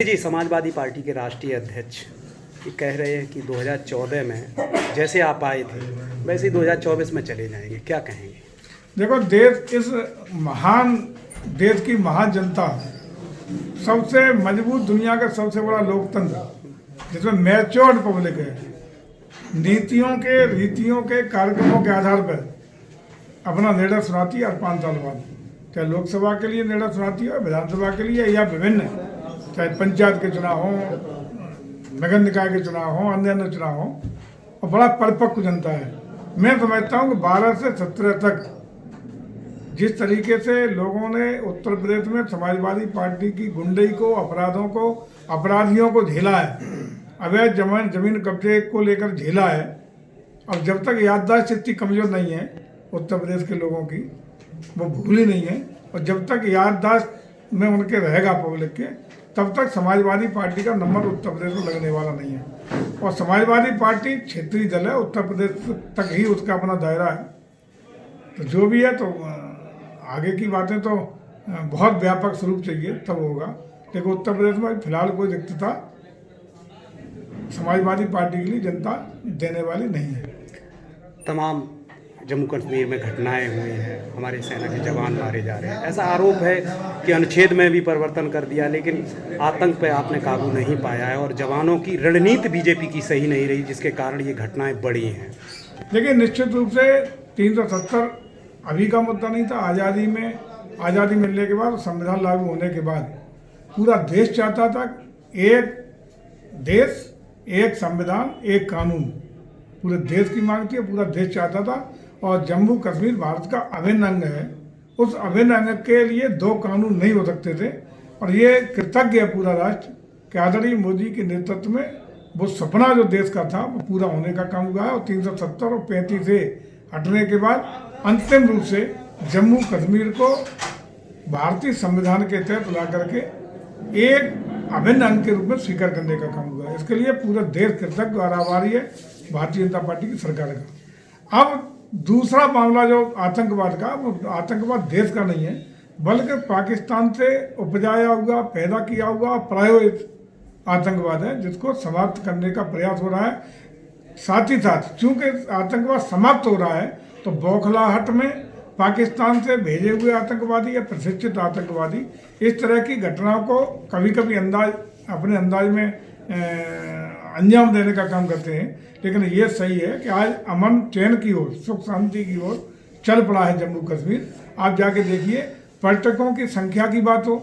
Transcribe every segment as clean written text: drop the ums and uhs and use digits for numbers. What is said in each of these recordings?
जी, Samajwadi party के राष्ट्रीय अध्यक्ष ये कह रहे हैं कि 2014 में जैसे आप आए थे वैसे ही 2024 में चले जाएंगे, क्या कहेंगे? देखो, देश इस महान देश की महान जनता, सबसे मजबूत दुनिया का सबसे बड़ा लोकतंत्र जिसमें मैच्योर्ड पब्लिक है, नीतियों के रीतियों के कार्यक्रमों के आधार पर अपना निर्णय सुनाती है। और 5 साल बाद चाहे लोकसभा के लिए निर्णय सुनाती है, विधानसभा के लिए या विभिन्न, चाहे पंचायत के चुनाव हों, नगर निकाय के चुनाव हों, अन्य चुनाव हों, और बड़ा परिपक्व जनता है। मैं समझता हूँ कि 12 से 17 तक जिस तरीके से लोगों ने उत्तर प्रदेश में समाजवादी पार्टी की गुंडई को, अपराधों को, अपराधियों को झेला है, अवैध जमीन कब्जे को लेकर झेला है, और जब तक याददाश्त इतनी कमज़ोर नहीं है उत्तर प्रदेश के लोगों की, वो भूली नहीं है, और जब तक याददाश्त में उनके रहेगा पब्लिक के, तब तक समाजवादी पार्टी का नंबर उत्तर प्रदेश में लगने वाला नहीं है। और समाजवादी पार्टी क्षेत्रीय दल है, उत्तर प्रदेश तक ही उसका अपना दायरा है। तो जो भी है, तो आगे की बातें तो बहुत व्यापक स्वरूप चाहिए तब होगा, लेकिन उत्तर प्रदेश में फिलहाल कोई रिक्तता समाजवादी पार्टी के लिए जनता देने वाली नहीं है। तमाम जम्मू कश्मीर में घटनाएं हुई हैं, हमारे सेना के जवान मारे जा रहे हैं, ऐसा आरोप है कि अनुच्छेद में भी परिवर्तन कर दिया, लेकिन आतंक पे आपने काबू नहीं पाया है और जवानों की रणनीति बीजेपी की सही नहीं रही, जिसके कारण ये घटनाएं बढ़ी हैं। देखिए, निश्चित रूप से 370 अभी का मुद्दा नहीं था। आज़ादी मिलने के बाद, संविधान लागू होने के बाद पूरा देश चाहता था एक देश, एक संविधान, एक कानून। पूरे देश की मांग थी, पूरा देश चाहता था, और जम्मू कश्मीर भारत का अभिन्न अंग है। उस अभिन्न अंग के लिए 2 कानून नहीं हो सकते थे, और ये कृतज्ञ है पूरा राष्ट्र कि आदरणीय मोदी के नेतृत्व में वो सपना जो देश का था वो पूरा होने का काम हुआ है। और 370 और 35 से हटने के बाद अंतिम रूप से जम्मू कश्मीर को भारतीय संविधान के तहत ला करके एक अभिन्न अंग के रूप में स्वीकार करने का काम हुआ है। इसके लिए पूरा देश कृतज्ञ और आभारी है भारतीय जनता पार्टी की सरकार का। अब दूसरा मामला जो आतंकवाद का, वो आतंकवाद देश का नहीं है, बल्कि पाकिस्तान से उपजाया हुआ, पैदा किया हुआ, प्रायोजित आतंकवाद है, जिसको समाप्त करने का प्रयास हो रहा है। साथ ही साथ चूंकि आतंकवाद समाप्त हो रहा है, तो बौखलाहट में पाकिस्तान से भेजे हुए आतंकवादी या प्रशिक्षित आतंकवादी इस तरह की घटनाओं को कभी कभी अपने अंदाज में अंजाम देने का काम करते हैं। लेकिन ये सही है कि आज अमन चैन की ओर, सुख शांति की ओर चल पड़ा है जम्मू कश्मीर। आप जाके देखिए, पर्यटकों की संख्या की बात हो,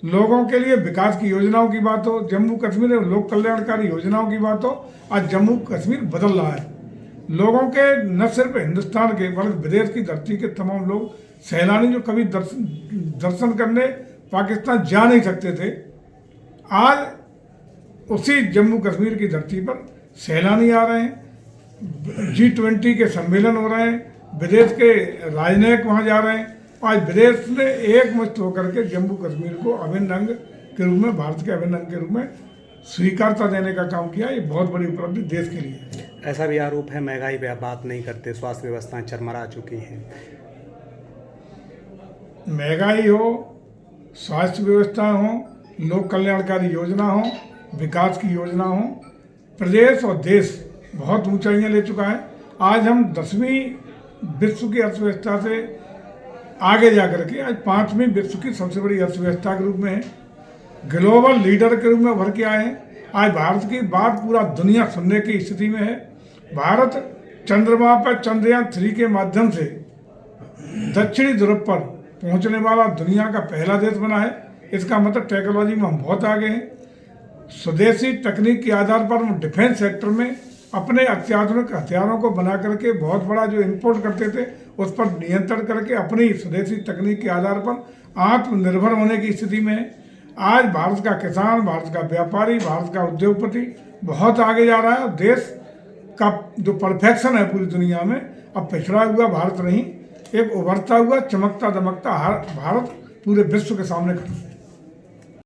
लोगों के लिए विकास की योजनाओं की बात हो, जम्मू कश्मीर में लोक कल्याणकारी योजनाओं की बात हो, आज जम्मू कश्मीर बदल रहा है। लोगों के न सिर्फ हिंदुस्तान के बल्कि विदेश की धरती के तमाम लोग, सैलानी जो कभी दर्शन करने पाकिस्तान जा नहीं सकते थे, आज उसी जम्मू कश्मीर की धरती पर सैलानी आ रहे हैं। G20 के सम्मेलन हो रहे हैं, विदेश के राजनयिक वहाँ जा रहे हैं। आज विदेश ने एकमुश्त होकर के जम्मू कश्मीर को अभिन्न अंग के रूप में, भारत के अभिन्न अंग के रूप में स्वीकारता देने का काम किया। ये बहुत बड़ी उपलब्धि देश के लिए है। ऐसा भी आरोप है महंगाई पे आप बात नहीं करते, स्वास्थ्य व्यवस्थाएं चरमरा चुकी हैं। महंगाई हो, स्वास्थ्य व्यवस्था हो, लोक कल्याणकारी योजना हो, विकास की योजना हो, प्रदेश और देश बहुत ऊंचाइयां ले चुका है। आज हम 10वीं विश्व की अर्थव्यवस्था से आगे जाकर के आज 5वीं विश्व की सबसे बड़ी अर्थव्यवस्था के रूप में है, ग्लोबल लीडर के रूप में उभर के आए हैं। आज भारत की बात पूरा दुनिया सुनने की स्थिति में है। भारत चंद्रमा पर चंद्रयान 3 के माध्यम से दक्षिणी ध्रुव पर पहुंचने वाला दुनिया का पहला देश बना है। इसका मतलब टेक्नोलॉजी में हम बहुत आगे हैं। स्वदेशी तकनीक के आधार पर हम डिफेंस सेक्टर में अपने अत्याधुनिक हथियारों को बना करके बहुत बड़ा जो इंपोर्ट करते थे उस पर नियंत्रण करके अपनी स्वदेशी तकनीक के आधार पर आत्मनिर्भर होने की स्थिति में है। आज भारत का किसान, भारत का व्यापारी, भारत का उद्योगपति बहुत आगे जा रहा है। देश का जो परफेक्शन है पूरी दुनिया में, अब पिछड़ा हुआ भारत नहीं, एक उभरता हुआ, चमकता दमकता भारत पूरे विश्व के सामने खड़ा है।